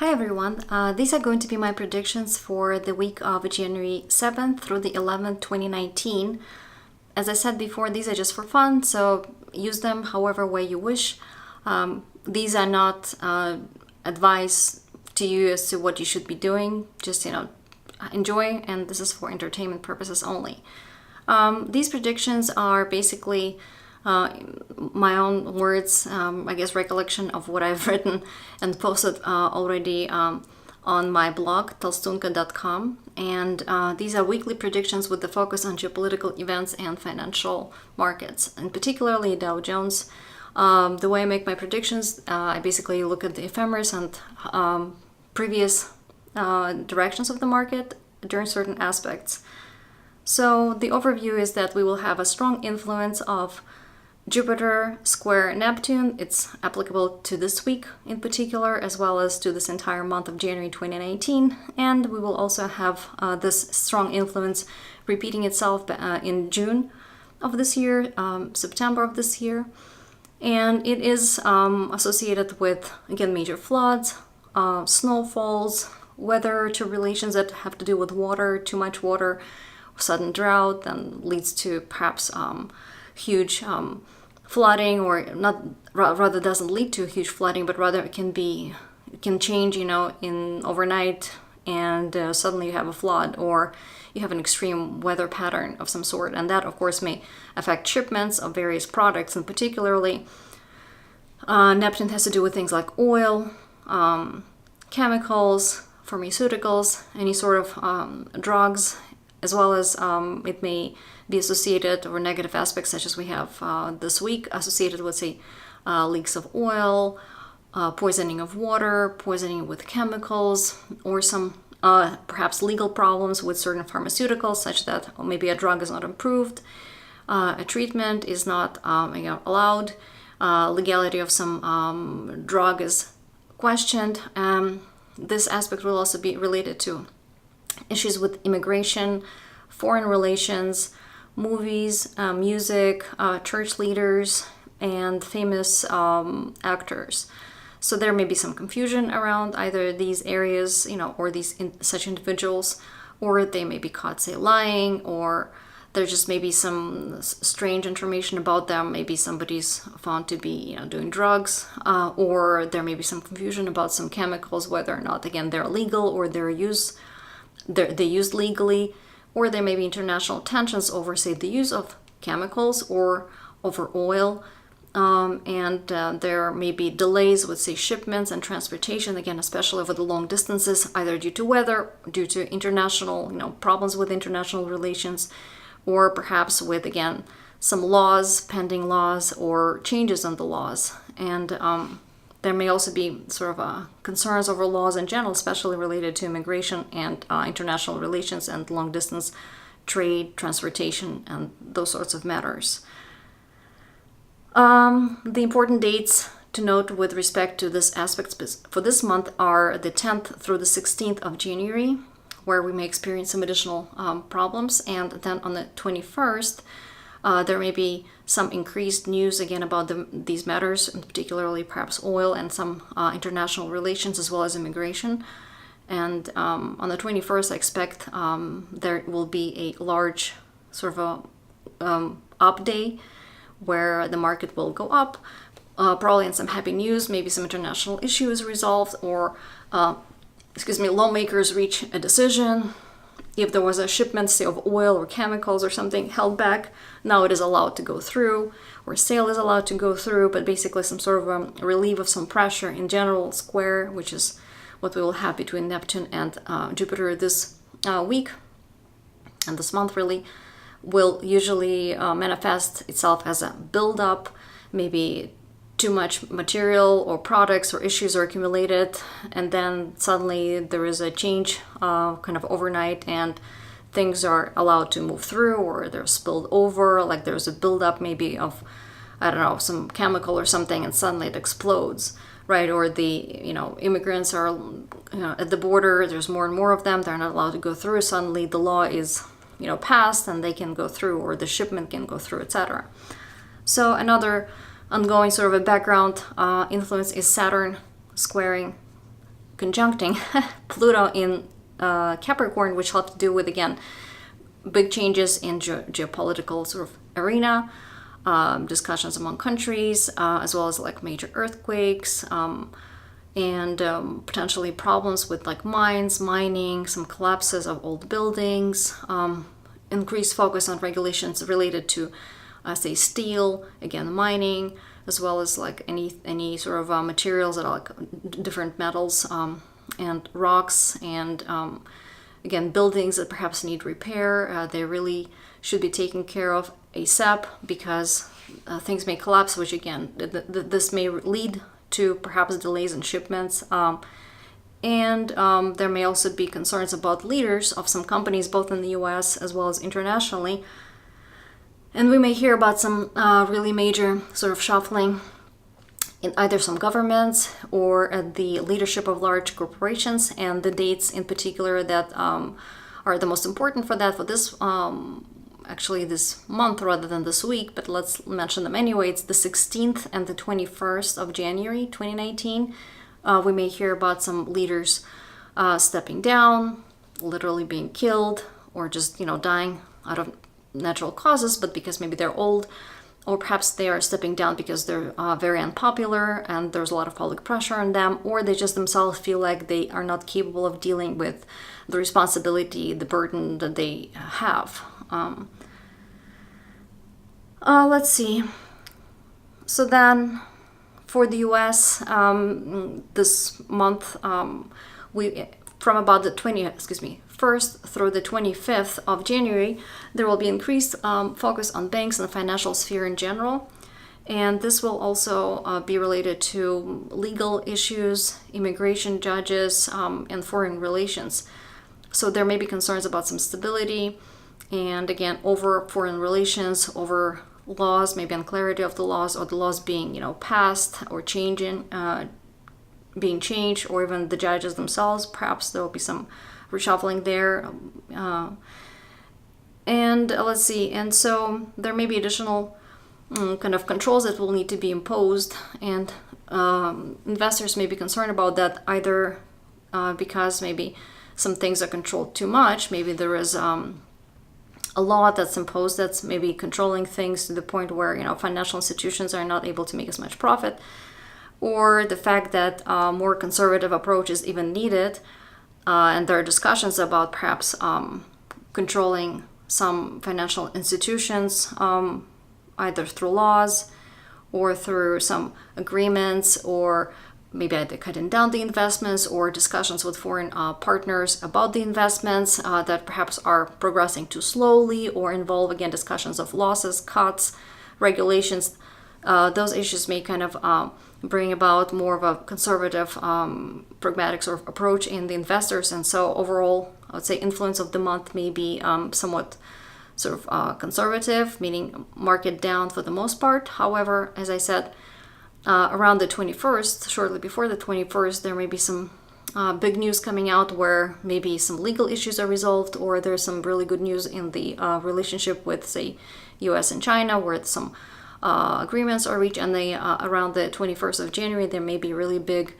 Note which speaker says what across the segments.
Speaker 1: Hi everyone, these are going to be my predictions for the week of January 7th through the 11th, 2019. As I said before, these are just for fun, so use them however way you wish. These are not advice to you as to what you should be doing, just, enjoy, and this is for entertainment purposes only. These predictions are basically my own words, I guess recollection of what I've written and posted already on my blog, tolstunka.com. And these are weekly predictions with the focus on geopolitical events and financial markets, and particularly Dow Jones. The way I make my predictions, I basically look at the ephemeris and previous directions of the market during certain aspects. So the overview is that we will have a strong influence of Jupiter square Neptune. It's applicable to this week in particular, as well as to this entire month of January 2019. And we will also have this strong influence repeating itself in June of this year, September of this year. And it is associated with, again, major floods, snowfalls, weather to relations that have to do with water, too much water, sudden drought, then leads to perhaps huge flooding, or not, rather doesn't lead to huge flooding, but rather it can change, in overnight, and suddenly you have a flood, or you have an extreme weather pattern of some sort, and that of course may affect shipments of various products, and particularly Neptune has to do with things like oil, chemicals, pharmaceuticals, any sort of drugs, as well as it may be associated, or negative aspects such as we have this week, associated with, say, leaks of oil, poisoning of water, poisoning with chemicals, or some perhaps legal problems with certain pharmaceuticals, such that maybe a drug is not approved, a treatment is not allowed, legality of some drug is questioned. This aspect will also be related to issues with immigration, foreign relations, movies, music, church leaders, and famous actors. So there may be some confusion around either these areas, or such individuals, or they may be caught, say, lying, or there just may be some strange information about them. Maybe somebody's found to be, doing drugs, or there may be some confusion about some chemicals, whether or not, again, they're legal or they're used legally, or there may be international tensions over, say, the use of chemicals or over oil, and there may be delays with, say, shipments and transportation, again, especially over the long distances, either due to weather, due to international, problems with international relations, or perhaps with, again, some pending laws, or changes in the laws. And there may also be sort of concerns over laws in general, especially related to immigration and international relations and long-distance trade, transportation, and those sorts of matters. The important dates to note with respect to this aspect for this month are the 10th through the 16th of January, where we may experience some additional problems, and then on the 21st, there may be some increased news again about these matters, and particularly perhaps oil and some international relations, as well as immigration. And on the 21st, I expect there will be a large sort of up day where the market will go up, probably in some happy news, maybe some international issues resolved, or lawmakers reach a decision. If there was a shipment, say, of oil or chemicals or something held back, now it is allowed to go through, or sale is allowed to go through, but basically some sort of relief of some pressure in general square, which is what we will have between Neptune and Jupiter this week, and this month really, will usually manifest itself as a build-up, maybe too much material or products or issues are accumulated, and then suddenly there is a change kind of overnight, and things are allowed to move through, or they're spilled over, like there's a buildup maybe of, some chemical or something, and suddenly it explodes, right? Or the, immigrants are, at the border, there's more and more of them, they're not allowed to go through, suddenly the law is, passed and they can go through, or the shipment can go through, etc. So another ongoing sort of a background influence is Saturn squaring conjuncting Pluto in Capricorn, which will have to do with, again, big changes in geopolitical sort of arena, discussions among countries, as well as like major earthquakes, and potentially problems with like mines, mining, some collapses of old buildings, increased focus on regulations related to, say, steel, again, mining, as well as like any sort of materials that are like different metals, and rocks, and again, buildings that perhaps need repair. They really should be taken care of ASAP, because things may collapse, which again, this may lead to perhaps delays in shipments. And there may also be concerns about leaders of some companies, both in the US as well as internationally. And we may hear about some really major sort of shuffling in either some governments or at the leadership of large corporations, and the dates in particular that are the most important for that, for this actually this month rather than this week, but let's mention them anyway. It's the 16th and the 21st of January 2019. We may hear about some leaders stepping down, literally being killed, or just, dying out of natural causes, but because maybe they're old, or perhaps they are stepping down because they're very unpopular and there's a lot of public pressure on them, or they just themselves feel like they are not capable of dealing with the responsibility, the burden that they have. Let's see. So then for the US, this month, we from about the 1st through the 25th of January, there will be increased focus on banks and the financial sphere in general. And this will also be related to legal issues, immigration judges, and foreign relations. So there may be concerns about some stability, and again, over foreign relations, over laws, maybe unclarity of the laws, or the laws being, passed or being changed, or even the judges themselves. Perhaps there will be some reshuffling there. And let's see, and so there may be additional kind of controls that will need to be imposed, and investors may be concerned about that, either because maybe some things are controlled too much. Maybe there is a law that's imposed that's maybe controlling things to the point where financial institutions are not able to make as much profit, or the fact that a more conservative approach is even needed, and there are discussions about perhaps controlling some financial institutions, either through laws or through some agreements, or maybe either cutting down the investments, or discussions with foreign partners about the investments that perhaps are progressing too slowly, or involve, again, discussions of losses, cuts, regulations. Those issues may kind of bring about more of a conservative, pragmatic sort of approach in the investors. And so overall, I would say influence of the month may be somewhat sort of conservative, meaning market down for the most part. However, as I said, around the 21st, shortly before the 21st, there may be some big news coming out where maybe some legal issues are resolved, or there's some really good news in the relationship with, say, US and China, where some agreements are reached, and around the 21st of January, there may be a really big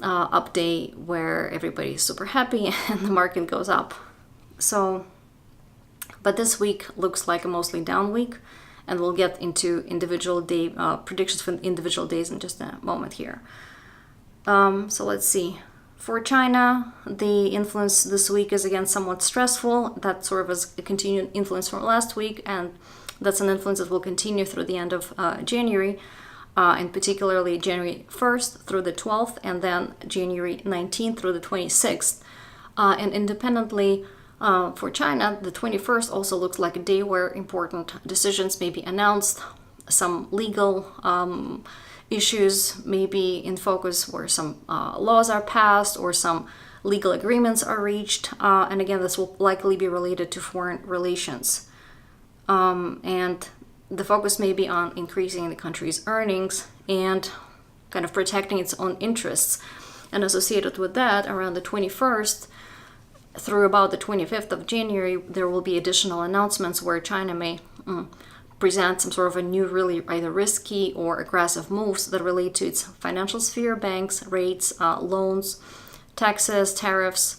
Speaker 1: update where everybody's super happy and the market goes up. So, but this week looks like a mostly down week, and we'll get into individual day predictions for individual days in just a moment here. So let's see. For China, the influence this week is again somewhat stressful. That sort of is a continued influence from last week, and that's an influence that will continue through the end of January, and particularly January 1st through the 12th, and then January 19th through the 26th. And independently, for China, the 21st also looks like a day where important decisions may be announced. Some legal issues may be in focus, where some laws are passed or some legal agreements are reached. And again, this will likely be related to foreign relations. And the focus may be on increasing the country's earnings and kind of protecting its own interests. And associated with that, around the 21st, through about the 25th of January, there will be additional announcements where China may present some sort of a new, really either risky or aggressive moves that relate to its financial sphere, banks, rates, loans, taxes, tariffs,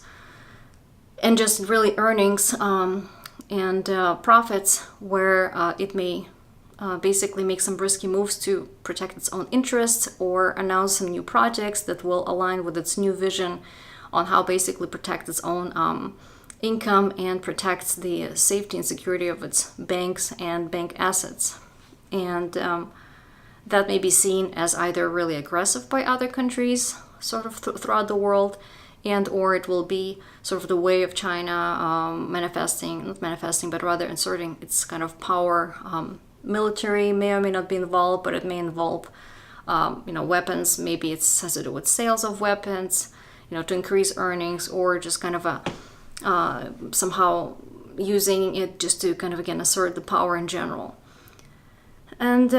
Speaker 1: and just really earnings and profits, where it may basically make some risky moves to protect its own interests or announce some new projects that will align with its new vision on how basically protect its own income and protects the safety and security of its banks and bank assets. And that may be seen as either really aggressive by other countries sort of throughout the world, and or it will be sort of the way of China not manifesting, but rather inserting its kind of power. Military may or may not be involved, but it may involve weapons. Maybe it has to do with sales of weapons, to increase earnings, or just kind of somehow using it just to kind of, again, assert the power in general. And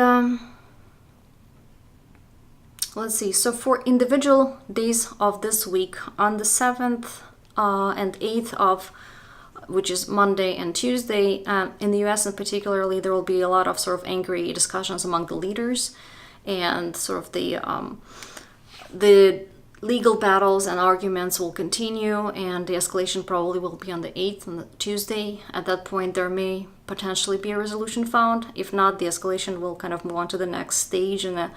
Speaker 1: let's see, so for individual days of this week, on the 7th and 8th of, which is Monday and Tuesday, in the US in particularly, there will be a lot of sort of angry discussions among the leaders, and sort of the legal battles and arguments will continue, and the escalation probably will be on the 8th, on the Tuesday. At that point, there may potentially be a resolution found. If not, the escalation will kind of move on to the next stage and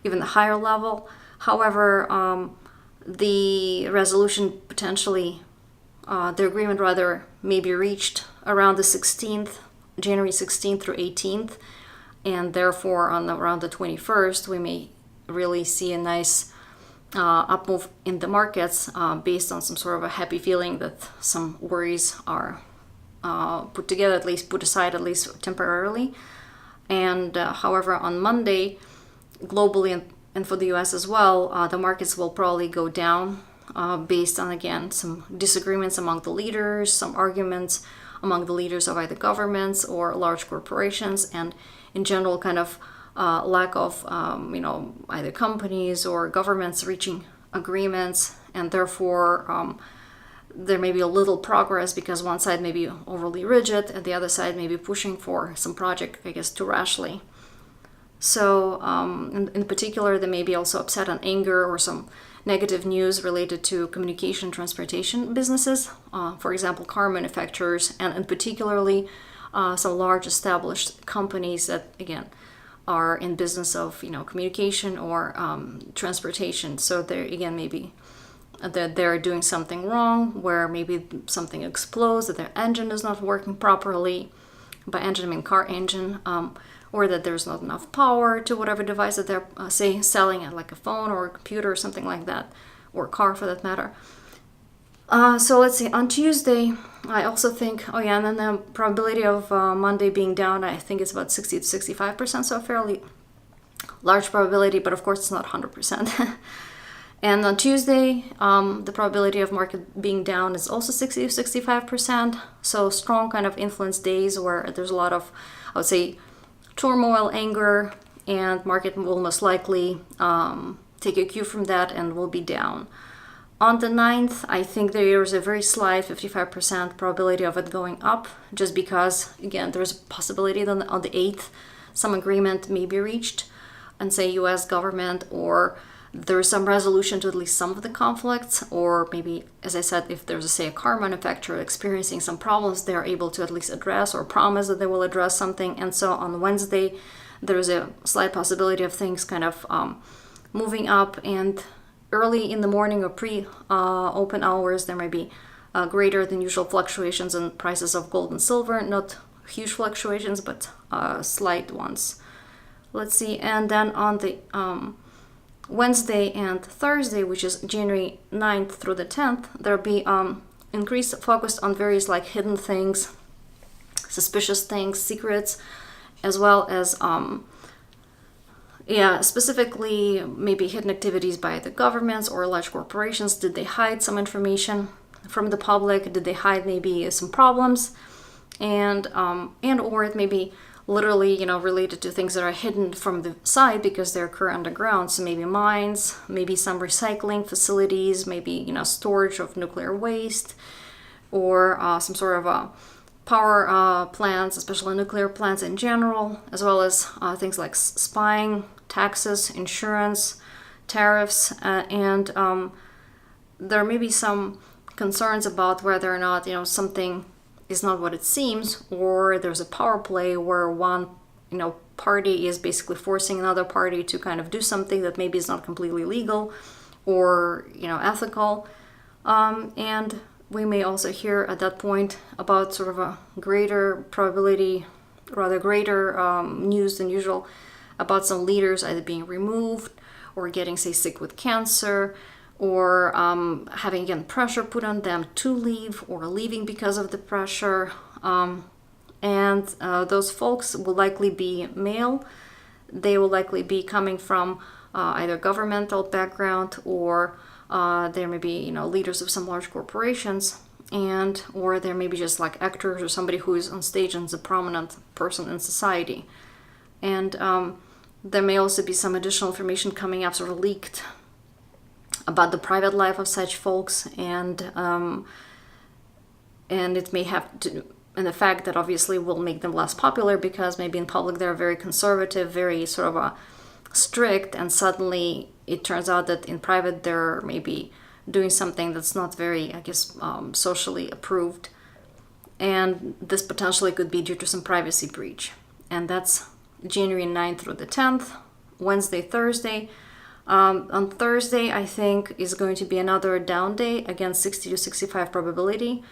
Speaker 1: even the higher level. However, the resolution potentially, the agreement rather, may be reached around the 16th, January 16th through 18th, and therefore around the 21st, we may really see a nice up move in the markets based on some sort of a happy feeling that some worries are put aside at least temporarily. And however, on Monday, globally and for the US as well, the markets will probably go down based on, again, some disagreements among the leaders, some arguments among the leaders of either governments or large corporations, and in general kind of lack of either companies or governments reaching agreements, and therefore there may be a little progress because one side may be overly rigid and the other side may be pushing for some project, I guess, too rashly. So in particular, there may be also upset and anger or some negative news related to communication transportation businesses, for example, car manufacturers, and particularly some large established companies that, again, are in business of communication or transportation. So there again, maybe that they're doing something wrong, where maybe something explodes, that their engine is not working properly. By engine I mean car engine, or that there's not enough power to whatever device that they're say selling, like a phone or a computer or something like that, or a car for that matter. So let's see, on Tuesday, I also think, and then the probability of Monday being down, I think it's about 60 to 65%, so a fairly large probability, but of course it's not 100%. And on Tuesday, the probability of market being down is also 60 to 65%, so strong kind of influence days where there's a lot of, I would say, turmoil, anger, and market will most likely take a cue from that and will be down. On the 9th, I think there is a very slight 55% probability of it going up, just because, again, there's a possibility that on the 8th, some agreement may be reached, and say US government, or there's some resolution to at least some of the conflicts, or maybe, as I said, if there's, say, a car manufacturer experiencing some problems, they're able to at least address or promise that they will address something. And so on Wednesday, there's a slight possibility of things kind of moving up, and early in the morning or pre-open hours, there may be greater than usual fluctuations in prices of gold and silver. Not huge fluctuations, but slight ones. Let's see, and then on the Wednesday and Thursday, which is January 9th through the 10th, there'll be increased focus on various like hidden things, suspicious things, secrets, as well as specifically maybe hidden activities by the governments or large corporations. Did they hide some information from the public? Did they hide maybe some problems? And or it may be literally, related to things that are hidden from the side because they occur underground. So maybe mines, maybe some recycling facilities, maybe, storage of nuclear waste, or some sort of power plants, especially nuclear plants in general, as well as things like spying, taxes, insurance, tariffs, and there may be some concerns about whether or not, something is not what it seems, or there's a power play where one, party is basically forcing another party to kind of do something that maybe is not completely legal or, ethical. And we may also hear at that point about sort of a greater probability, rather greater news than usual about some leaders either being removed or getting, say, sick with cancer, or having, again, pressure put on them to leave or leaving because of the pressure. And those folks will likely be male. They will likely be coming from either governmental background, or there may be, leaders of some large corporations, or there may be just like actors or somebody who is on stage and is a prominent person in society. And there may also be some additional information coming up, sort of leaked, about the private life of such folks, and it may have to, and the fact that obviously will make them less popular, because maybe in public they're very conservative, very sort of strict, and suddenly it turns out that in private they're maybe doing something that's not very, I guess, socially approved, and this potentially could be due to some privacy breach. And that's January 9th through the 10th, Wednesday, Thursday. On Thursday, I think, is going to be another down day, again 60 to 65 probability.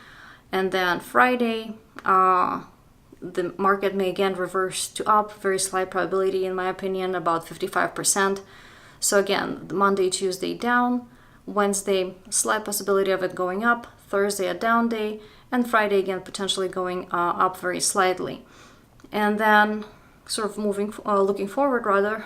Speaker 1: And then Friday, the market may again reverse to up, very slight probability in my opinion, about 55%. So again, Monday, Tuesday down, Wednesday, slight possibility of it going up, Thursday a down day, and Friday again potentially going up very slightly. And then sort of looking forward rather,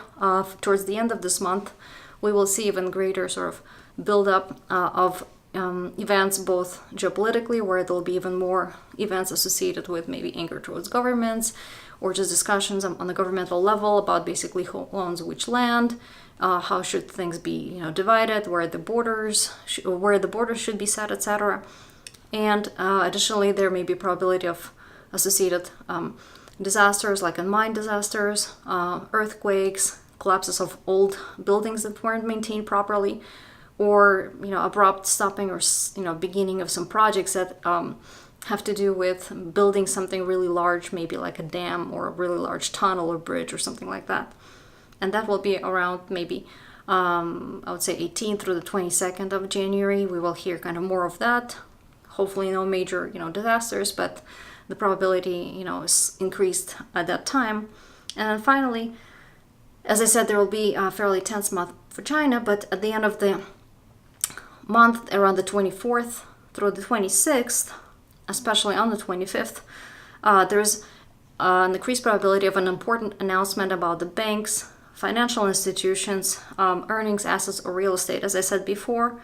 Speaker 1: towards the end of this month, we will see even greater sort of build-up of events, both geopolitically, where there'll be even more events associated with maybe anger towards governments, or just discussions on the governmental level about basically who owns which land, how should things be, divided, where the borders should be set, etc. And additionally, there may be a probability of associated disasters, like in mine disasters, earthquakes, collapses of old buildings that weren't maintained properly, or abrupt stopping or beginning of some projects that have to do with building something really large, maybe like a dam or a really large tunnel or bridge or something like that. And that will be around maybe I would say 18th through the 22nd of January. We will hear kind of more of that. Hopefully no major disasters, but the probability is increased at that time. And then finally, as I said, there will be a fairly tense month for China, but at the end of the month, around the 24th through the 26th, especially on the 25th, there's an increased probability of an important announcement about the banks, financial institutions, earnings, assets, or real estate. As I said before,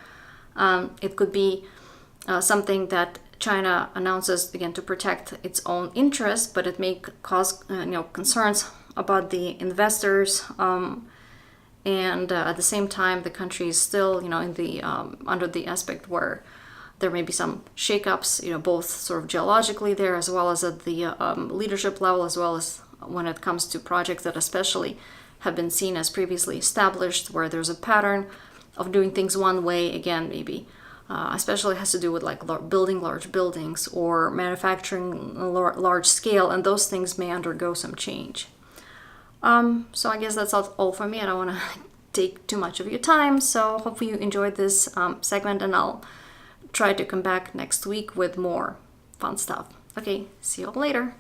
Speaker 1: it could be something that China announces, again, to protect its own interests, but it may cause concerns about the investors, and at the same time the country is still in the under the aspect where there may be some shakeups, both sort of geologically there, as well as at the leadership level, as well as when it comes to projects that especially have been seen as previously established, where there's a pattern of doing things one way, again, maybe especially has to do with like building large buildings or manufacturing large scale, and those things may undergo some change. So I guess that's all for me. I don't want to take too much of your time, so hopefully you enjoyed this segment, and I'll try to come back next week with more fun stuff. Okay, see you all later.